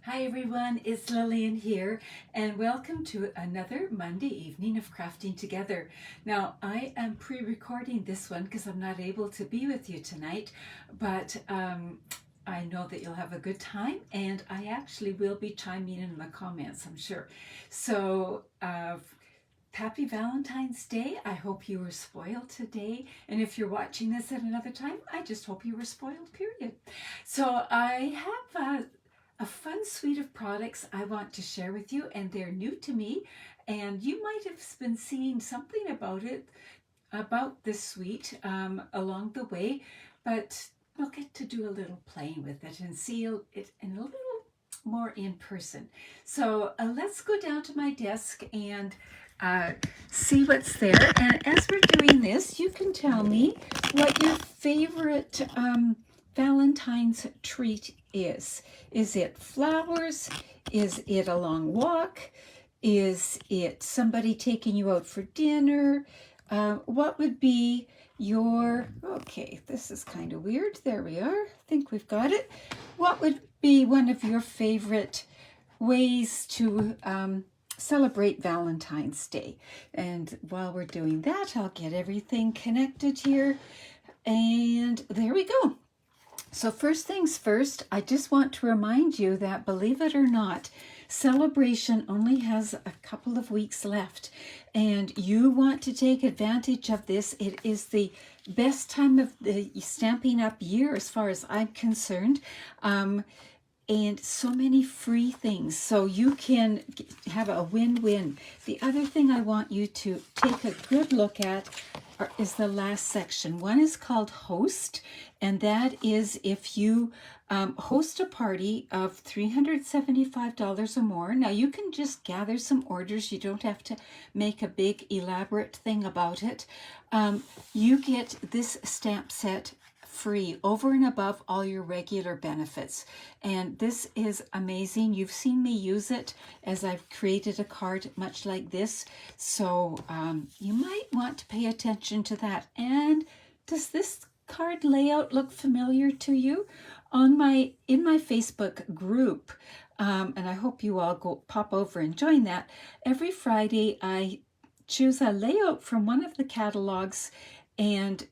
Hi everyone, it's Lillian here, and welcome to another Monday evening of Crafting Together. Now, I am pre-recording this one because I'm not able to be with you tonight, but I know that you'll have a good time, and I actually will be chiming in the comments, I'm sure. So, happy Valentine's Day. I hope you were spoiled today, and if you're watching this at another time, I just hope you were spoiled, period. So I have a fun suite of products I want to share with you, and they're new to me, and you might have been seeing something about this suite along the way, but we'll get to do a little playing with it and see it in a little more in person. So let's go down to my desk and see what's there. And as we're doing this, you can tell me what your favorite Valentine's treat is. Is it flowers? Is it a long walk? Is it somebody taking you out for dinner? What would be your, okay, this is kind of weird. There we are. I think we've got it. What would be one of your favorite ways to celebrate Valentine's Day? And while we're doing that, I'll get everything connected here. And there we go. So first things first, I just want to remind you that, believe it or not, celebration only has a couple of weeks left, and you want to take advantage of this. It is the best time of the Stampin' Up! Year as far as I'm concerned. And so many free things, so you can have a win-win. The other thing I want you to take a good look at is the last section. One is called Host, and that is if you host a party of $375 or more. Now you can just gather some orders. You don't have to make a big elaborate thing about it. You get this stamp set free over and above all your regular benefits, and this is amazing. You've seen me use it as I've created a card much like this, so you might want to pay attention to that. And does this card layout look familiar to you? In my Facebook group, and I hope you all go pop over and join that. Every Friday I choose a layout from one of the catalogs, and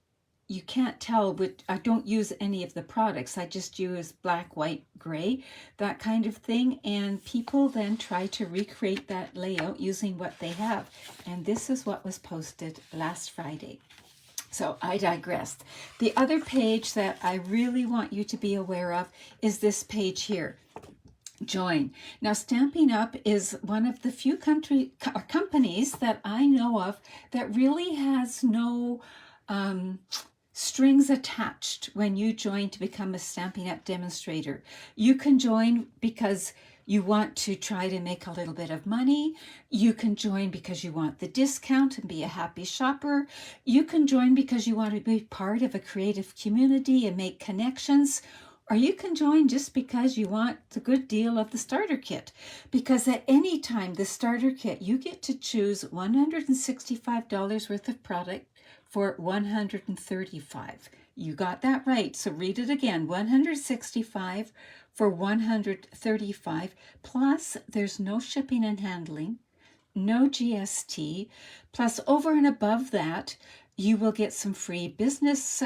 you can't tell, but I don't use any of the products. I just use black, white, gray, that kind of thing. And people then try to recreate that layout using what they have. And this is what was posted last Friday. So I digressed. The other page that I really want you to be aware of is this page here. Join. Now, Stampin' Up! Is one of the few companies that I know of that really has no strings attached when you join to become a Stampin' Up! Demonstrator. You can join because you want to try to make a little bit of money. You can join because you want the discount and be a happy shopper. You can join because you want to be part of a creative community and make connections. Or you can join just because you want the good deal of the starter kit. Because at any time, the starter kit, you get to choose $165 worth of product for $135. You got that right. So read it again. $165 for $135. Plus, there's no shipping and handling, no GST. Plus, over and above that, you will get some free business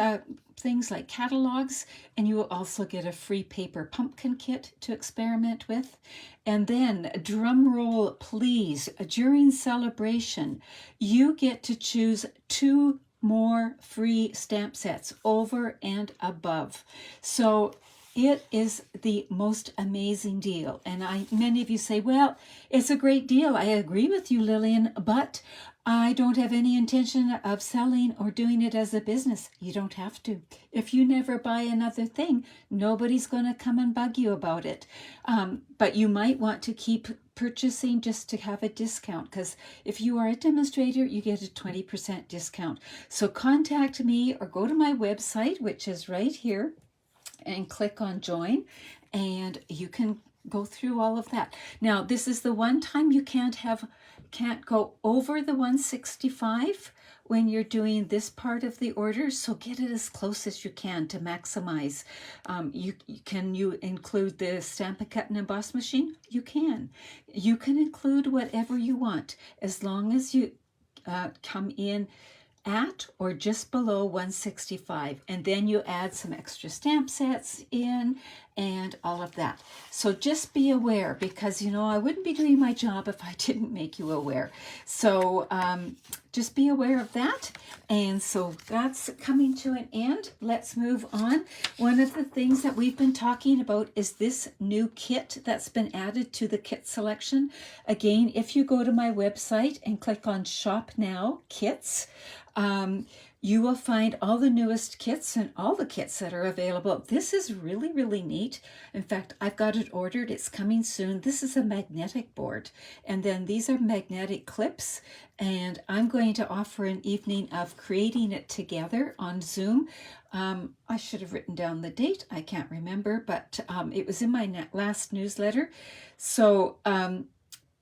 things like catalogs, and you will also get a free paper pumpkin kit to experiment with. And then, drum roll please, during celebration, you get to choose 2 more free stamp sets over and above. So it is the most amazing deal. And many of you say, well, it's a great deal. I agree with you, Lillian, but I don't have any intention of selling or doing it as a business. You don't have to. If you never buy another thing, nobody's going to come and bug you about it. But you might want to keep purchasing just to have a discount, because if you are a demonstrator, you get a 20% discount. So contact me or go to my website, which is right here, and click on join, and you can go through all of that. Now, this is the one time you can't go over the 165 when you're doing this part of the order, so get it as close as you can to maximize. Can you include the Stamp and Cut and Emboss machine? You can. You can include whatever you want as long as you come in at or just below 165, and then you add some extra stamp sets in and all of that. So just be aware, because you know I wouldn't be doing my job if I didn't make you aware. So just be aware of that. And so that's coming to an end. Let's move on. One of the things that we've been talking about is this new kit that's been added to the kit selection. Again, if you go to my website and click on Shop Now Kits, you will find all the newest kits and all the kits that are available. This is really, really neat. In fact, I've got it ordered. It's coming soon. This is a magnetic board. And then these are magnetic clips. And I'm going to offer an evening of creating it together on Zoom. I should have written down the date. I can't remember, but it was in my last newsletter. So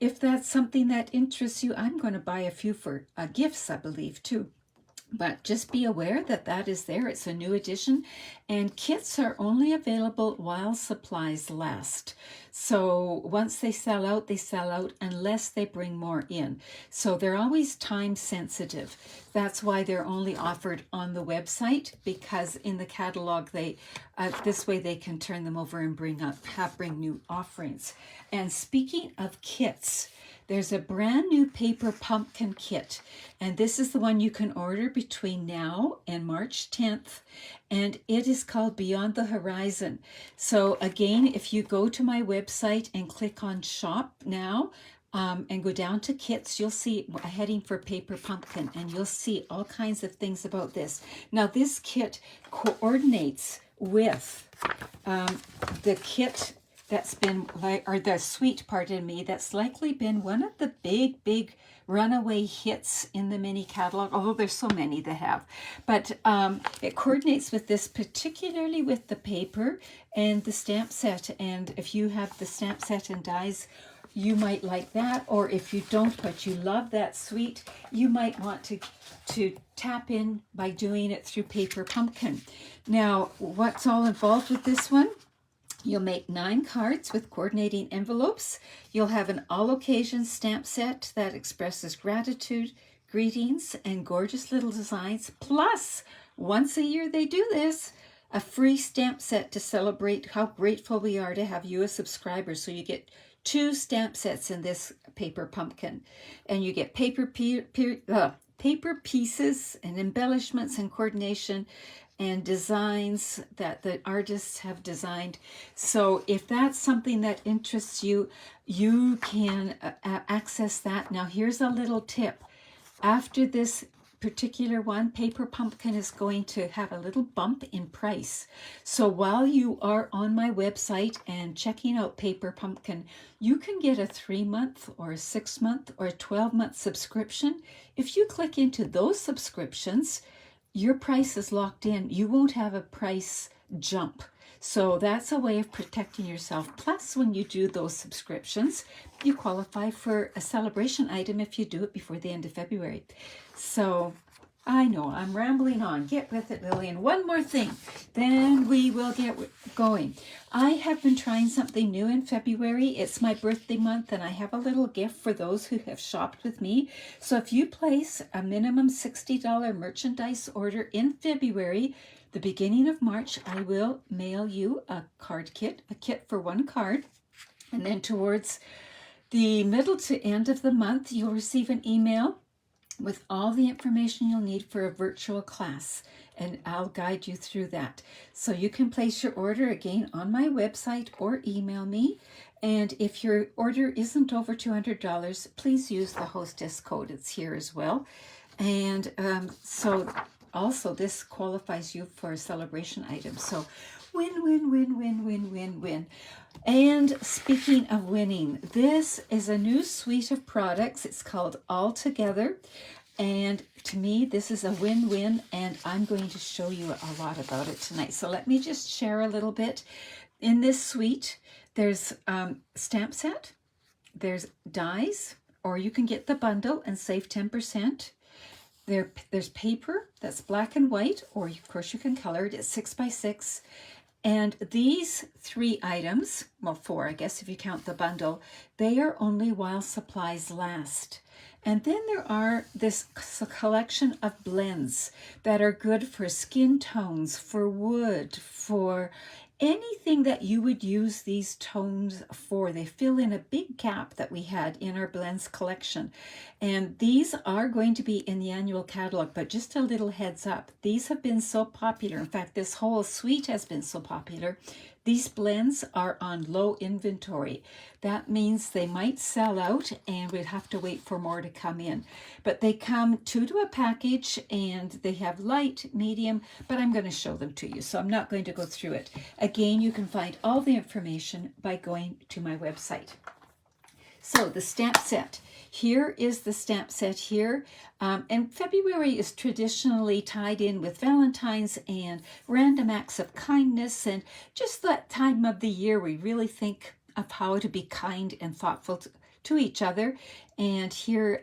if that's something that interests you, I'm going to buy a few for gifts, I believe, too. But just be aware that that is there. It's a new edition, and kits are only available while supplies last. So once they sell out unless they bring more in. So they're always time sensitive. That's why they're only offered on the website, because in the catalog they this way they can turn them over and bring new offerings. And speaking of kits, there's a brand new paper pumpkin kit, and this is the one you can order between now and March 10th, and it is called Beyond the Horizon. So again, if you go to my website and click on Shop Now, and go down to kits, you'll see a heading for paper pumpkin, and you'll see all kinds of things about this. Now this kit coordinates with the kit that's been or the suite, pardon me, that's likely been one of the big runaway hits in the mini catalog, although there's so many that have. But it coordinates with this, particularly with the paper and the stamp set. And if you have the stamp set and dies, you might like that. Or if you don't, but you love that suite, you might want to tap in by doing it through Paper Pumpkin. Now, what's all involved with this one? You'll make 9 cards with coordinating envelopes. You'll have an all-occasion stamp set that expresses gratitude, greetings, and gorgeous little designs. Plus, once a year they do this, a free stamp set to celebrate how grateful we are to have you as subscribers. So you get 2 stamp sets in this Paper Pumpkin. And you get paper pieces and embellishments and coordination and designs that the artists have designed. So if that's something that interests you, you can access that. Now here's a little tip. After this particular one, Paper Pumpkin is going to have a little bump in price. So while you are on my website and checking out Paper Pumpkin, you can get a 3-month or a 6-month or a 12-month subscription. If you click into those subscriptions, your price is locked in. You won't have a price jump. So that's a way of protecting yourself. Plus, when you do those subscriptions, you qualify for a celebration item if you do it before the end of February. So I know I'm rambling on. Get with it, Lillian. One more thing, then we will get going. I have been trying something new in February. It's my birthday month, and I have a little gift for those who have shopped with me. So if you place a minimum $60 merchandise order in February, the beginning of March, I will mail you a card kit, a kit for 1 card. And then towards the middle to end of the month, you'll receive an email with all the information you'll need for a virtual class, and I'll guide you through that. So you can place your order again on my website or email me. And if your order isn't over $200, please use the hostess code. It's here as well. And so also this qualifies you for a celebration item. So win, win, win, win, win, win, win. And speaking of winning, this is a new suite of products. It's called All Together. And to me, this is a win-win, and I'm going to show you a lot about it tonight. So let me just share a little bit. In this suite, there's stamp set, there's dies, or you can get the bundle and save 10%. There's paper that's black and white, or of course you can color it. It's 6 by 6. And these 3 items, well 4 I guess if you count the bundle, they are only while supplies last. And then there are this collection of blends that are good for skin tones, for wood, for anything that you would use these tones for. They fill in a big gap that we had in our blends collection. And these are going to be in the annual catalog, but just a little heads up. These have been so popular. In fact, this whole suite has been so popular. These blends are on low inventory. That means they might sell out and we'd have to wait for more to come in. But they come 2 to a package and they have light, medium, but I'm going to show them to you, so I'm not going to go through it. Again, you can find all the information by going to my website. So the stamp set. Here is the stamp set here. And February is traditionally tied in with Valentine's and random acts of kindness, and just that time of the year we really think of how to be kind and thoughtful to each other. And here,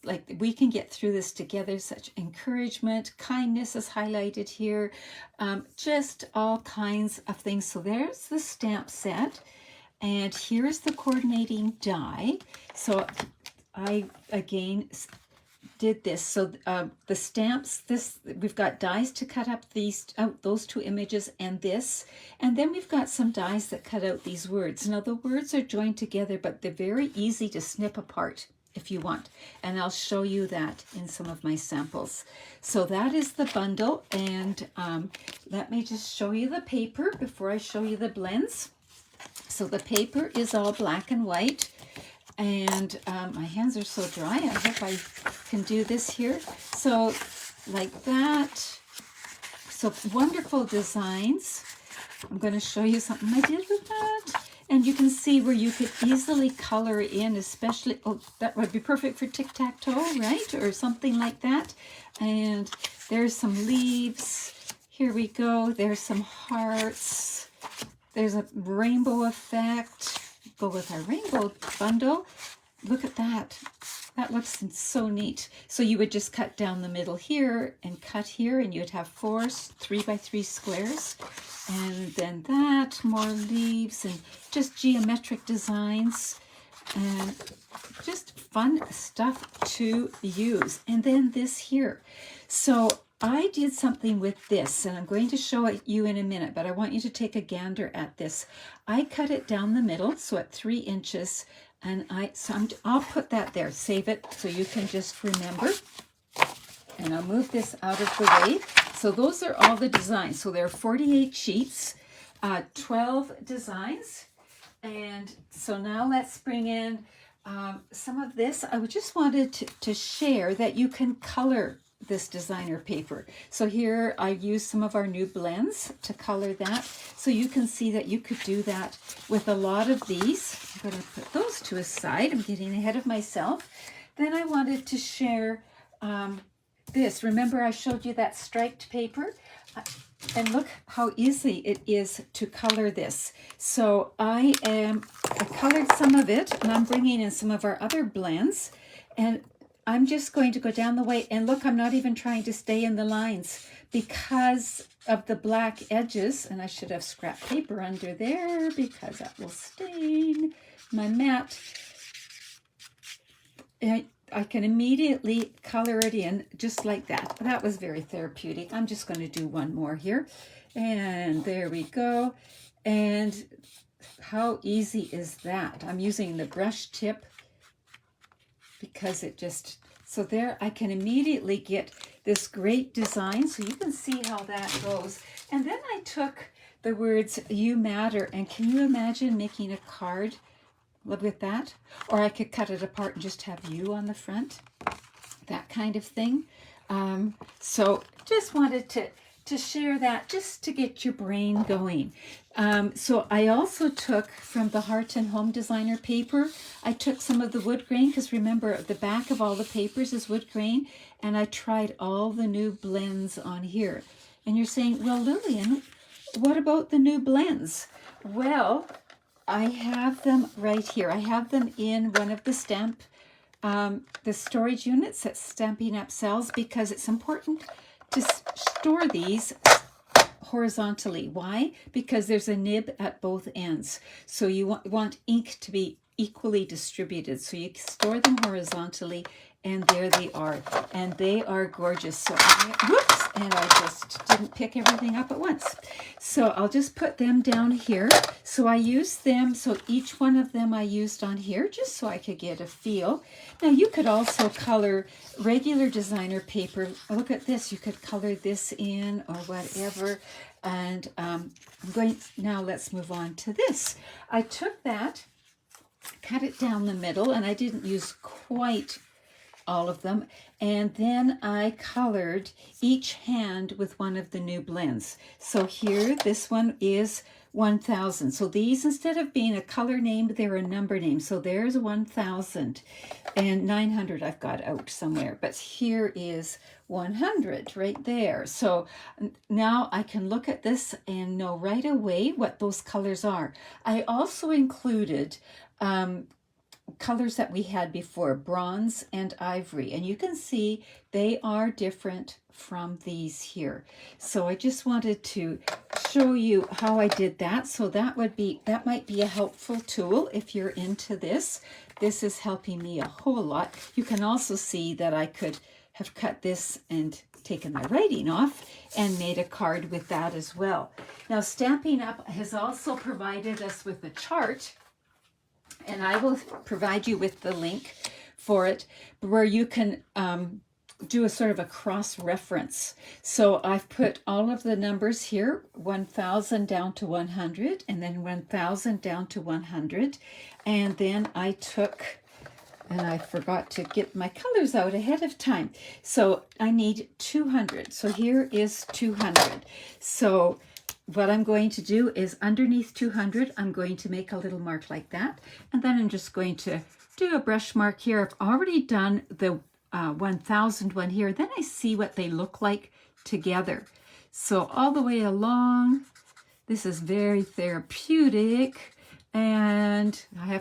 like we can get through this together. Such encouragement, kindness is highlighted here, just all kinds of things. So there's the stamp set. And here's the coordinating die. So I, again, did this. So the stamps, we've got dies to cut up those 2 images and this. And then we've got some dies that cut out these words. Now the words are joined together, but they're very easy to snip apart if you want. And I'll show you that in some of my samples. So that is the bundle. And let me just show you the paper before I show you the blends. So the paper is all black and white, and my hands are so dry. I hope I can do this here. So like that. So wonderful designs. I'm going to show you something I did with that. And you can see where you could easily color in, especially, oh, that would be perfect for tic-tac-toe, right? Or something like that. And there's some leaves. Here we go. There's some hearts. There's a rainbow effect. Go with our rainbow bundle. Look at that. That looks so neat. So you would just cut down the middle here and cut here, and you'd have 4 3 by 3 squares. And then that, more leaves and just geometric designs and just fun stuff to use. And then this here. So I did something with this, and I'm going to show it you in a minute, but I want you to take a gander at this. I cut it down the middle, so at 3 inches, and I'll put that there, save it so you can just remember. And I'll move this out of the way. So those are all the designs. So there are 48 sheets, 12 designs. And so now let's bring in some of this. I just wanted to share that you can color this designer paper. So here I used some of our new blends to color that. So you can see that you could do that with a lot of these. I'm going to put those to a side. I'm getting ahead of myself. Then I wanted to share this. Remember I showed you that striped paper? And look how easy it is to color this. So I colored some of it, and I'm bringing in some of our other blends, and I'm just going to go down the way, and look, I'm not even trying to stay in the lines because of the black edges, and I should have scrap paper under there because that will stain my mat. I can immediately color it in just like that. That was very therapeutic. I'm just going to do one more here, and there we go. And how easy is that? I'm using the brush tip because it just, so there I can immediately get this great design. So you can see how that goes. And then I took the words "you matter," and can you imagine making a card with that? Or I could cut it apart and just have "you" on the front, that kind of thing. So just wanted to share that just to get your brain going. So I also took from the Heart and Home Designer paper, I took some of the wood grain, because remember the back of all the papers is wood grain, and I tried all the new blends on here. And you're saying, well, Lillian, what about the new blends? Well, I have them right here. I have them in one of the stamp the storage units that Stampin' Up! Sells, because it's important to store these horizontally. Why? Because there's a nib at both ends. So you want ink to be equally distributed. So you store them horizontally, and there they are. And they are gorgeous. So whoops, and I just didn't pick everything up at once. So I'll just put them down here. So I used them, so each one of them I used on here just so I could get a feel. Now you could also color regular designer paper. Look at this, you could color this in or whatever. And I'm going, now let's move on to this. I took that, cut it down the middle, and I didn't use quite all of them. And then I colored each hand with one of the new blends. So here, this one is 1000. So these, instead of being a color name, they're a number name. So there's 1000, and 900 I've got out somewhere, but here is 100 right there. So now I can look at this and know right away what those colors are. I also included colors that we had before, bronze and ivory, and you can see they are different from these here. So I just wanted to show you how I did that. So that might be a helpful tool if you're into this. This is helping me a whole lot. You can also see that I could have cut this and taken my writing off and made a card with that as well. Now Stampin' Up! Has also provided us with a chart, and I will provide you with the link for it, where you can do a sort of a cross-reference. So I've put all of the numbers here, 1000 down to 100, and then 1000 down to 100. And then I took, and I forgot to get my colors out ahead of time. So I need 200. So here is 200. So what I'm going to do is underneath 200, I'm going to make a little mark like that. And then I'm just going to do a brush mark here. I've already done the 1000 one here. Then I see what they look like together. So all the way along, this is very therapeutic. And I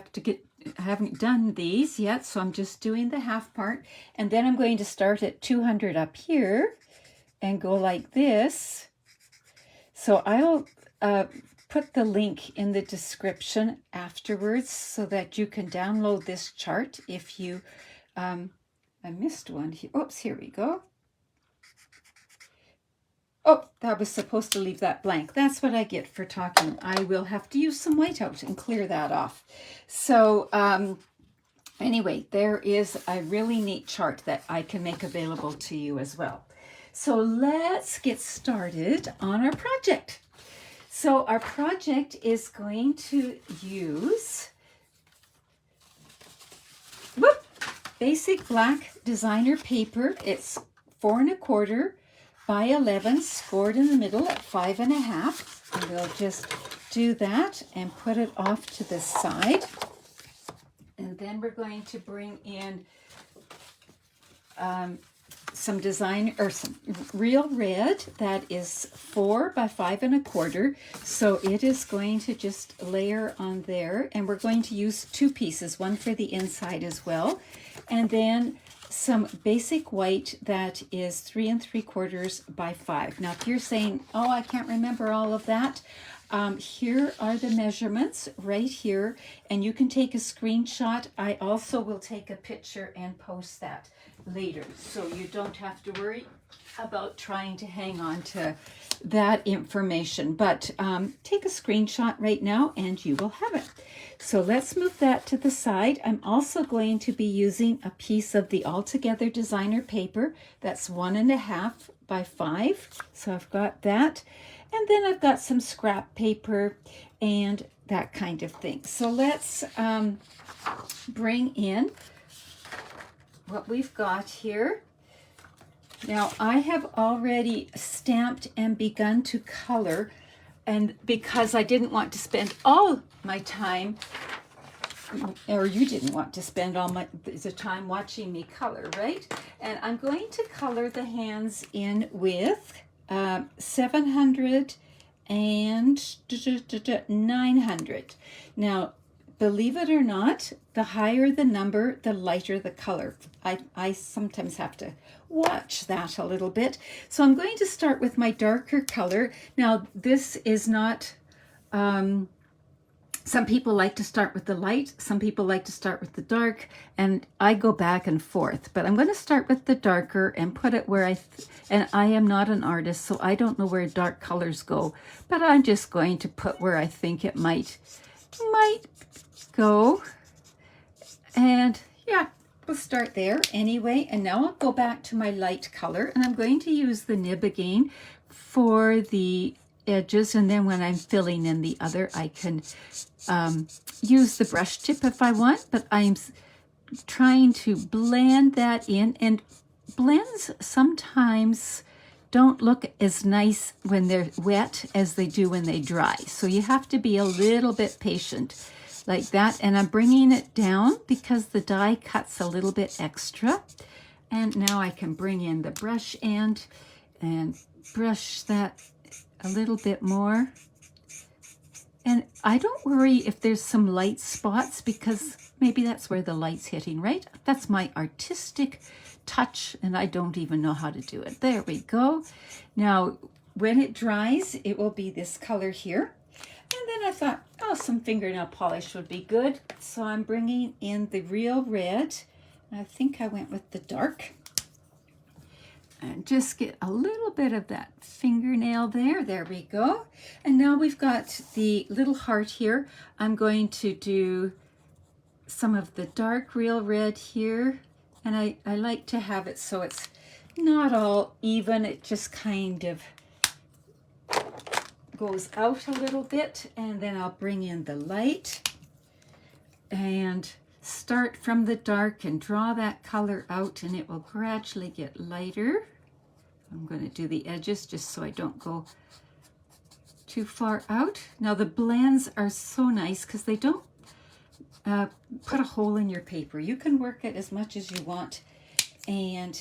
haven't done these yet, so I'm just doing the half part. And then I'm going to start at 200 up here and go like this. So I'll put the link in the description afterwards so that you can download this chart if you, I missed one here. Oops, here we go. Oh, that was supposed to leave that blank. That's what I get for talking. I will have to use some whiteout and clear that off. So anyway, there is a really neat chart that I can make available to you as well. So let's get started on our project. So our project is going to use basic black designer paper. It's 4 1/4 by 11, scored in the middle at 5 1/2. And we'll just do that and put it off to the side. And then we're going to bring in some real red that is 4 by 5 1/4. So it is going to just layer on there, and we're going to use 2 pieces, one for the inside as well, and then some basic white that is 3 3/4 by 5. Now if you're saying, oh, I can't remember all of that, here are the measurements right here, and you can take a screenshot. I also will take a picture and post that later, so you don't have to worry about trying to hang on to that information. But take a screenshot right now and you will have it. So let's move that to the side. I'm also going to be using a piece of the Altogether designer paper that's 1 1/2 by 5. So I've got that. And then I've got some scrap paper and that kind of thing. So let's bring in what we've got here. Now I have already stamped and begun to color, and because I didn't want to spend all my time, or you didn't want to spend all the time watching me color, right? And I'm going to color the hands in with 700 and 900. Now believe it or not, the higher the number, the lighter the color. I sometimes have to watch that a little bit. So I'm going to start with my darker color. Now, this is not, some people like to start with the light, some people like to start with the dark, and I go back and forth. But I'm going to start with the darker and put it where and I am not an artist, so I don't know where dark colors go, but I'm just going to put where I think it might go. And yeah, we'll start there anyway. And now I'll go back to my light color, and I'm going to use the nib again for the edges, and then when I'm filling in the other, I can use the brush tip if I want, but I'm trying to blend that in. And blends sometimes don't look as nice when they're wet as they do when they dry, so you have to be a little bit patient like that. And I'm bringing it down because the die cuts a little bit extra. And now I can bring in the brush end and brush that a little bit more. And I don't worry if there's some light spots, because maybe that's where the light's hitting, right? That's my artistic touch, and I don't even know how to do it. There we go. Now, when it dries, it will be this color here. And then I thought, oh, some fingernail polish would be good. So I'm bringing in the real red. I think I went with the dark. And just get a little bit of that fingernail there. There we go. And now we've got the little heart here. I'm going to do some of the dark real red here. And I like to have it so it's not all even. It just kind of goes out a little bit. And then I'll bring in the light and start from the dark and draw that color out, and it will gradually get lighter. I'm going to do the edges just so I don't go too far out. Now the blends are so nice because they don't put a hole in your paper. You can work it as much as you want and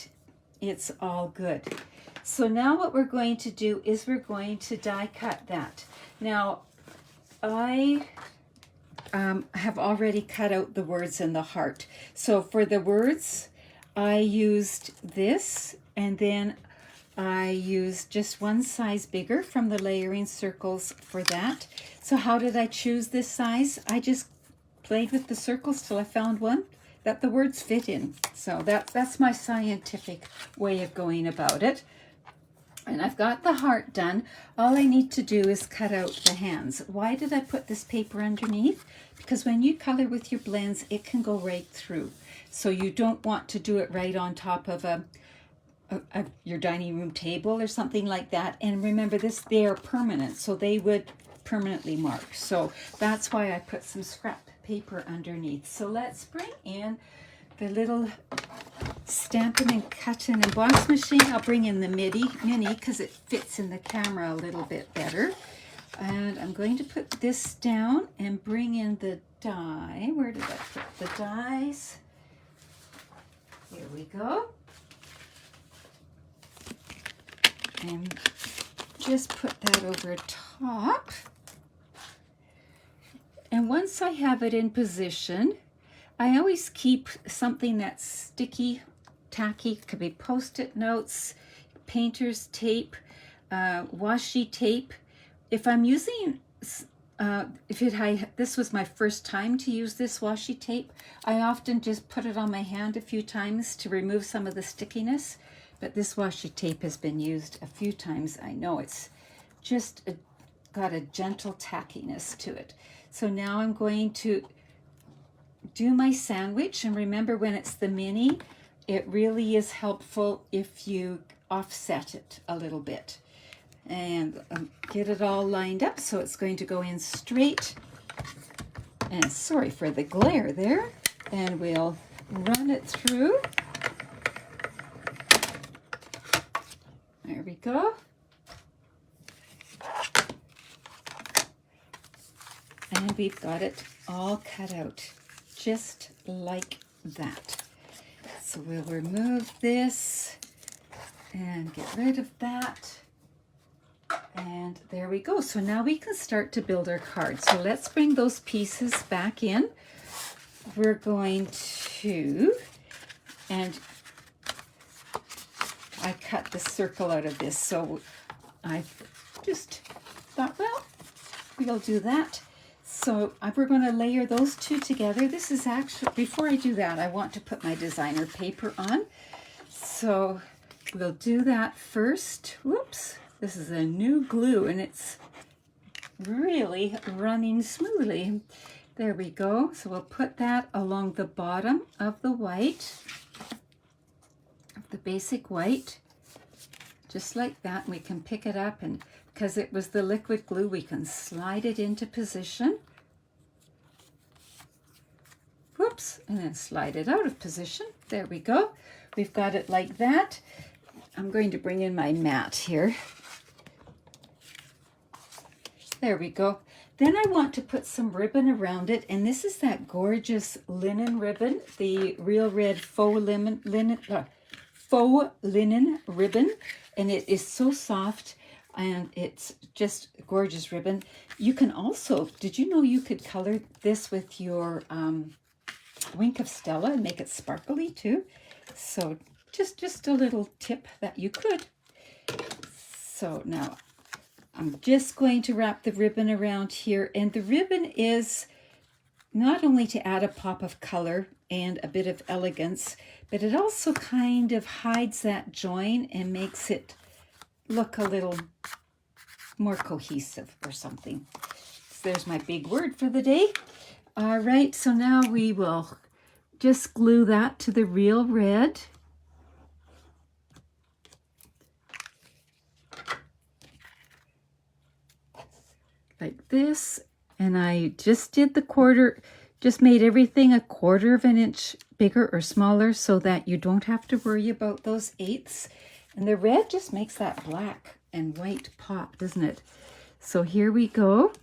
it's all good. So now what we're going to do is we're going to die cut that. Now I have already cut out the words in the heart. So for the words, I used this, and then I used just one size bigger from the layering circles for that. So how did I choose this size? I just played with the circles till I found one that the words fit in. So that's my scientific way of going about it. And I've got the heart done. All I need to do is cut out the hands. Why did I put this paper underneath? Because when you color with your blends, it can go right through. So you don't want to do it right on top of your dining room table or something like that. And remember this, they are permanent, so they would permanently mark. So that's why I put some scrap paper underneath. So let's bring in the little Stampin' and Cut and Emboss machine. I'll bring in the mini because it fits in the camera a little bit better. And I'm going to put this down and bring in the die. Where did I put the dies? Here we go. And just put that over top. And once I have it in position, I always keep something that's sticky, tacky. It could be Post-it notes, painter's tape, washi tape. If I'm using, this was my first time to use this washi tape, I often just put it on my hand a few times to remove some of the stickiness. But this washi tape has been used a few times. I know it's just got a gentle tackiness to it. So now I'm going to do my sandwich. And remember, when it's the mini, it really is helpful if you offset it a little bit. And get it all lined up so it's going to go in straight. And sorry for the glare there. And we'll run it through. There we go. And we've got it all cut out, just like that. So we'll remove this and get rid of that. And there we go. So now we can start to build our card. So let's bring those pieces back in. We're going to, and I cut the circle out of this. So I just thought, well, we'll do that. So we're going to layer those two together. This is actually, before I do that, I want to put my designer paper on. So we'll do that first. Whoops, this is a new glue and it's really running smoothly. There we go. So we'll put that along the bottom of the white, of the basic white, just like that. And we can pick it up, and because it was the liquid glue, we can slide it into position. Whoops, and then slide it out of position. There we go. We've got it like that. I'm going to bring in my mat here. There we go. Then I want to put some ribbon around it, and this is that gorgeous linen ribbon, the Real Red faux linen ribbon, and it is so soft, and it's just gorgeous ribbon. You can also, did you know you could color this with your Wink of Stella and make it sparkly too? So just a little tip that you could. So now I'm just going to wrap the ribbon around here, and the ribbon is not only to add a pop of color and a bit of elegance, but it also kind of hides that join and makes it look a little more cohesive or something. So there's my big word for the day. All right, so now we will just glue that to the Real Red. Like this, and I just did the quarter, just made everything a 1/4 of an inch bigger or smaller so that you don't have to worry about those eighths. And the red just makes that black and white pop, doesn't it? So here we go,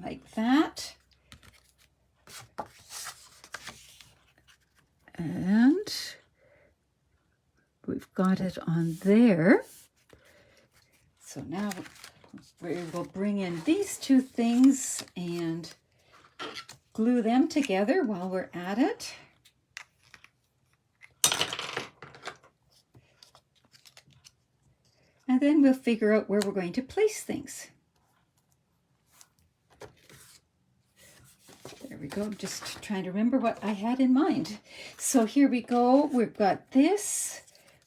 like that. And we've got it on there. So now we will bring in these two things and glue them together while we're at it. And then we'll figure out where we're going to place things. There we go. I'm just trying to remember what I had in mind. So here we go. We've got this.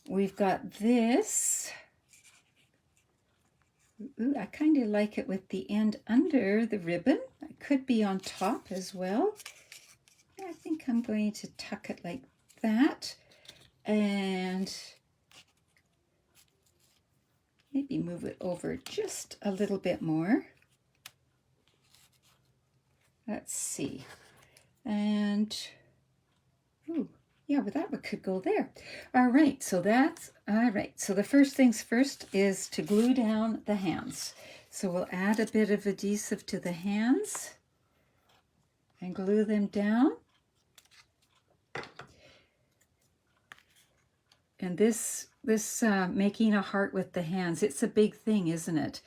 We've got this. Ooh, I kind of like it with the end under the ribbon. It could be on top as well. I think I'm going to tuck it like that and maybe move it over just a little bit more. Let's see. And, ooh, yeah, but that one could go there. All right, so that's, all right. So the first things first is to glue down the hands. So we'll add a bit of adhesive to the hands and glue them down. And this making a heart with the hands, it's a big thing, isn't it?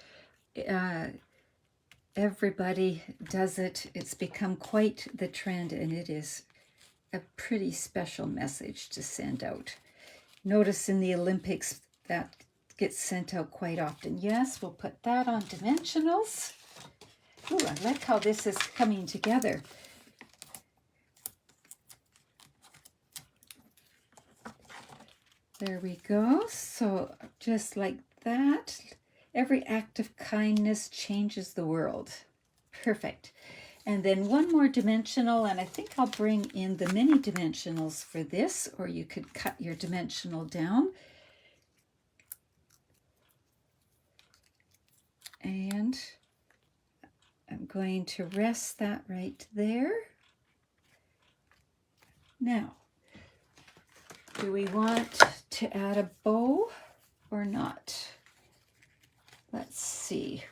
Everybody does it. It's become quite the trend, and it is a pretty special message to send out. Notice in the Olympics that gets sent out quite often. Yes, we'll put that on dimensionals. Ooh, I like how this is coming together. There we go. So just like that. Every act of kindness changes the world. Perfect. And then one more dimensional, and I think I'll bring in the mini dimensionals for this, or you could cut your dimensional down. And I'm going to rest that right there. Now, do we want to add a bow or not? Let's see.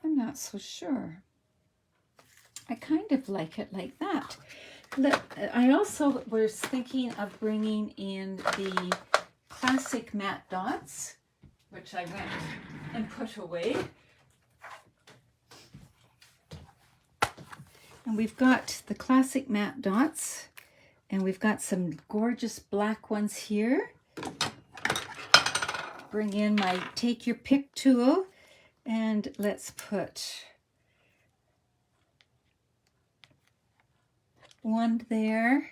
I'm not so sure. I kind of like it like that. I also was thinking of bringing in the classic matte dots, which I went and put away. And we've got the classic matte dots, and we've got some gorgeous black ones here. Bring in my take your pick tool, and let's put one there.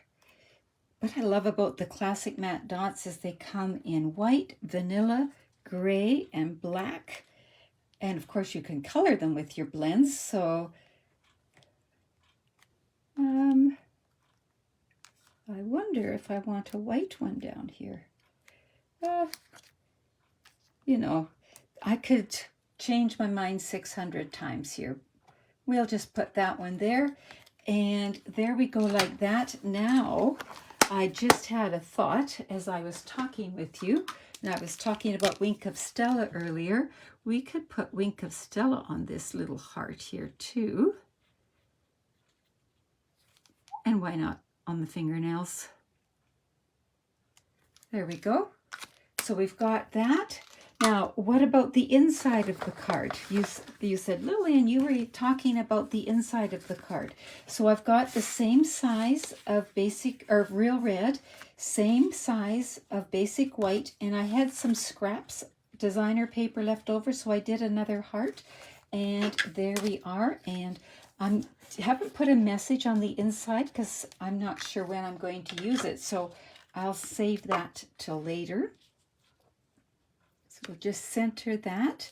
What I love about the classic matte dots is they come in white, vanilla, gray, and black. And of course you can color them with your blends. So I wonder if I want a white one down here. You know, I could change my mind 600 times here. We'll just put that one there. And there we go like that. Now, I just had a thought as I was talking with you, and I was talking about Wink of Stella earlier. We could put Wink of Stella on this little heart here too. And why not on the fingernails? There we go. So we've got that. Now, what about the inside of the card? You said, Lillian, you were talking about the inside of the card. So I've got the same size of basic, or real red, same size of basic white, and I had some scraps, designer paper left over, so I did another heart. And there we are. And I haven't put a message on the inside because I'm not sure when I'm going to use it. So I'll save that till later. So we'll just center that.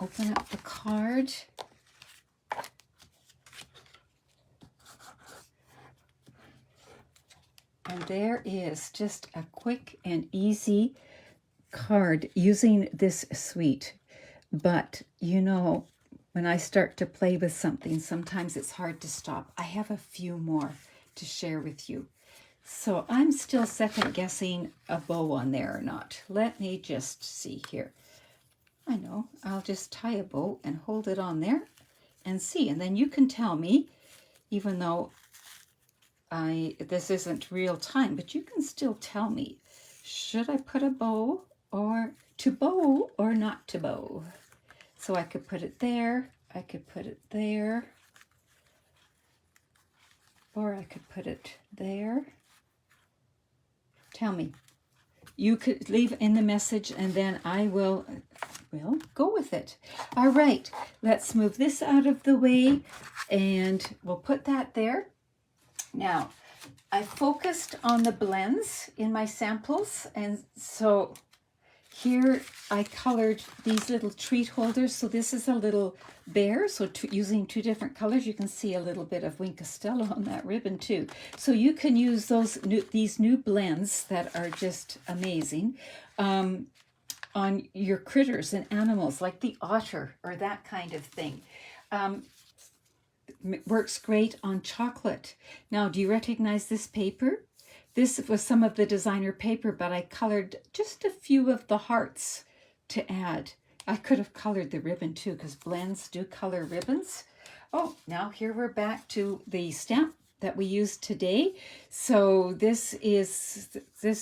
Open up the card. And there is just a quick and easy card using this suite. But you know, when I start to play with something, sometimes it's hard to stop. I have a few more to share with you. So I'm still second guessing a bow on there or not. Let me just see here. I know, I'll just tie a bow and hold it on there and see. And then you can tell me, even though this isn't real time, but you can still tell me, should I put a bow or to bow or not to bow? So I could put it there, I could put it there, or I could put it there. Tell me. You could leave in the message and then I will go with it. All right, let's move this out of the way and we'll put that there. Now, I focused on the blends in my samples, and so here I colored these little treat holders. So this is a little bear. So using two different colors, you can see a little bit of Wink of Stella on that ribbon too. So you can use these new blends that are just amazing on your critters and animals like the otter or that kind of thing. Works great on chocolate. Now, do you recognize this paper? This was some of the designer paper, but I colored just a few of the hearts to add. I could have colored the ribbon too, because blends do color ribbons. Oh, now here we're back to the stamp that we used today. So this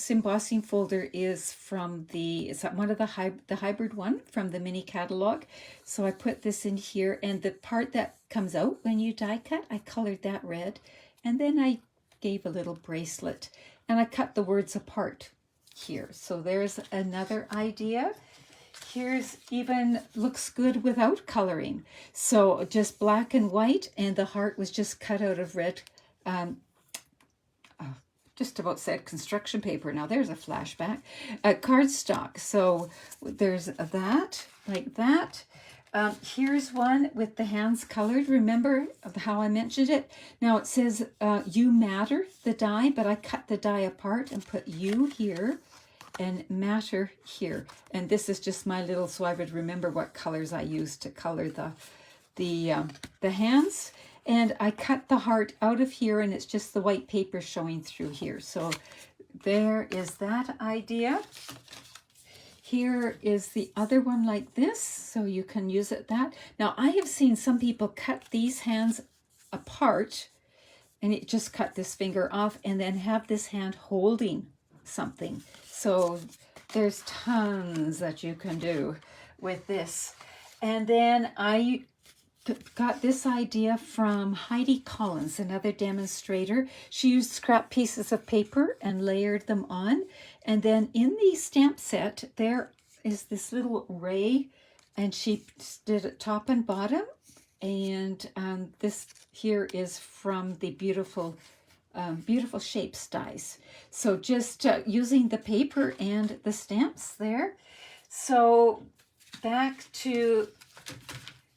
embossing folder is from one of the hybrid one from the mini catalog. So I put this in here, and the part that comes out when you die cut, I colored that red, and then I gave a little bracelet, and I cut the words apart here. So there's another idea. Here's even looks good without coloring. So just black and white, and the heart was just cut out of red, just about said construction paper. Now there's a flashback. Cardstock. So there's that, like that. Here's one with the hands colored. Remember how I mentioned it? Now it says you matter, the die, but I cut the die apart and put you here and matter here. And this is just my little, so I would remember what colors I used to color the hands. And I cut the heart out of here, and it's just the white paper showing through here. So there is that idea. Here is the other one like this, so you can use it that. Now, I have seen some people cut these hands apart, and it just cut this finger off, and then have this hand holding something. So there's tons that you can do with this. And then I got this idea from Heidi Collins, another demonstrator. She used scrap pieces of paper and layered them on. And then in the stamp set, there is this little ray, and she did it top and bottom. And this here is from the beautiful Shapes dies. So just using the paper and the stamps there. So back to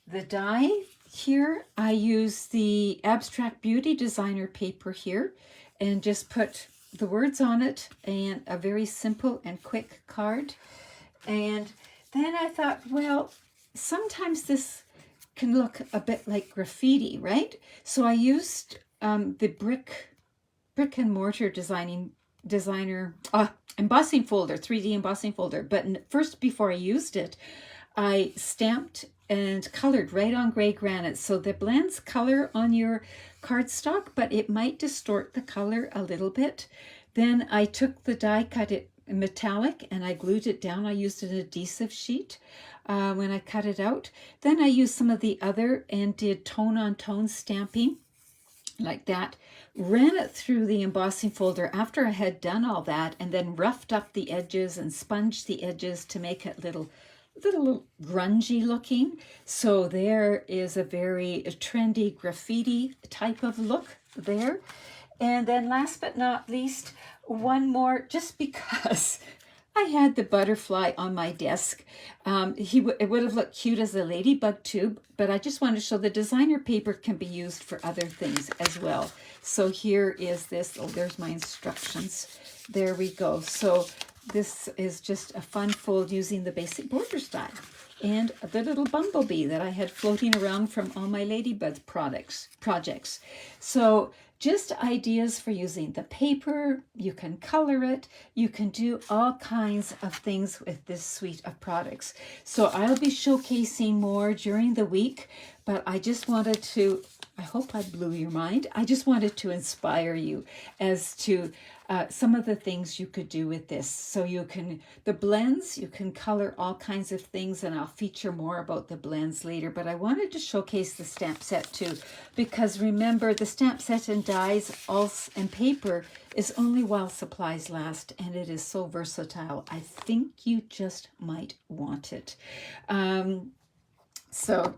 the die here, I use the Abstract Beauty Designer paper here and just put the words on it and a very simple and quick card. And then I thought, well, sometimes this can look a bit like graffiti, right? So I used the brick and mortar designer embossing folder, 3D embossing folder. But first, before I used it, I stamped and colored right on gray granite. So the blends color on your cardstock, but it might distort the color a little bit. Then I took the die, cut it metallic, and I glued it down. I used an adhesive sheet when I cut it out. Then I used some of the other and did tone on tone stamping like that. Ran it through the embossing folder after I had done all that, and then roughed up the edges and sponged the edges to make it little grungy looking. So there is a very trendy graffiti type of look there. And then last but not least, one more, just because I had the butterfly on my desk. It would have looked cute as a ladybug tube, but I just want to show the designer paper can be used for other things as well. So here is this. Oh, there's my instructions. There we go. So this is just a fun fold using the basic borders die and the little bumblebee that I had floating around from all my ladybug projects. So just ideas for using the paper. You can color it. You can do all kinds of things with this suite of products. So I'll be showcasing more during the week, but I just wanted to, I hope I blew your mind. I just wanted to inspire you as to some of the things you could do with this. So you can, the blends, you can color all kinds of things, and I'll feature more about the blends later. But I wanted to showcase the stamp set too, because remember, the stamp set and dies and paper is only while supplies last, and it is so versatile. I think you just might want it. So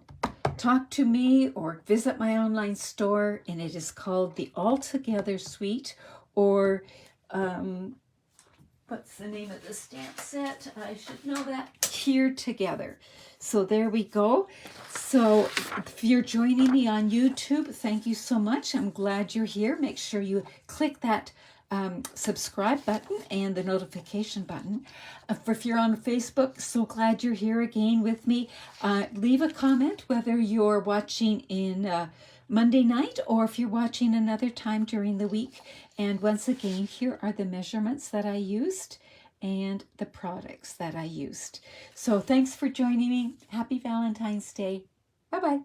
talk to me or visit my online store, and it is called the Altogether Suite, or what's the name of the stamp set? I should know that. Here Together. So there we go. So if you're joining me on YouTube, thank you so much. I'm glad you're here. Make sure you click that subscribe button and the notification button. If you're on Facebook, so glad you're here again with me. Leave a comment whether you're watching in Monday night or if you're watching another time during the week. And once again, here are the measurements that I used and the products that I used. So thanks for joining me. Happy Valentine's Day. Bye-bye.